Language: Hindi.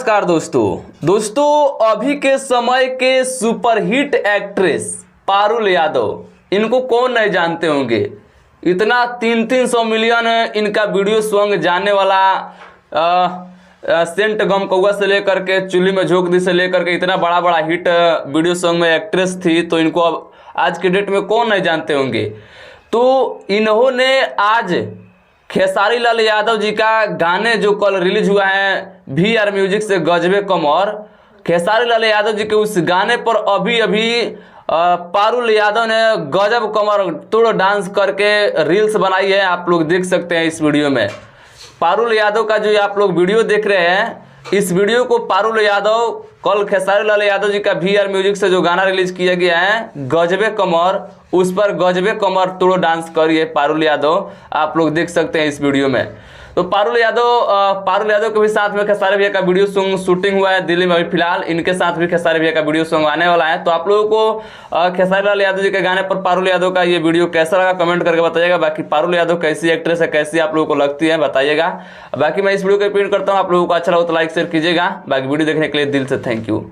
नमस्कार दोस्तों अभी के समय के सुपरहिट एक्ट्रेस पारुल यादव, इनको कौन नहीं जानते होंगे। इतना 300 मिलियन इनका वीडियो सॉन्ग जाने वाला सेंट गम कौआ से लेकर के चुल्ली में झोंक दी से लेकर के इतना बड़ा बड़ा हिट वीडियो सॉन्ग में एक्ट्रेस थी, तो इनको अब आज के डेट में कौन नहीं जानते होंगे। तो इन्होंने आज खेसारी लाल यादव जी का गाने जो कल रिलीज हुआ है VR म्यूजिक से गजबे कमर, खेसारी लाल यादव जी के उस गाने पर अभी पारुल यादव ने गजब कमर तोड़ डांस करके रील्स बनाई है। आप लोग देख सकते हैं इस वीडियो में। पारुल यादव का जो आप लोग वीडियो देख रहे हैं, इस वीडियो को पारुल यादव कल खेसारी लाल यादव जी का VR म्यूजिक से जो गाना रिलीज किया गया है गजबे कमर, उस पर गजबे कमर तोड़ो डांस करिए पारुल यादव, आप लोग देख सकते हैं इस वीडियो में। तो पारुल यादव के भी साथ में खेसारी भैया का वीडियो सॉन्ग शूटिंग हुआ है दिल्ली में अभी फिलहाल। इनके साथ भी खेसारी भैया का वीडियो सॉन्ग आने वाला है। तो आप लोगों को खेसारी लाल यादव जी के गाने पर पारुल यादव का ये वीडियो कैसा लगा कमेंट करके बताइएगा। बाकी पारुल यादव कैसी एक्ट्रेस है, कैसी आप लोगों को लगती है बताइएगा। बाकी मैं इस वीडियो को रिपीट करता हूँ, आप लोगों को अच्छा लगा तो लाइक शेयर कीजिएगा। बाकी वीडियो देखने के लिए दिल से थैंक यू।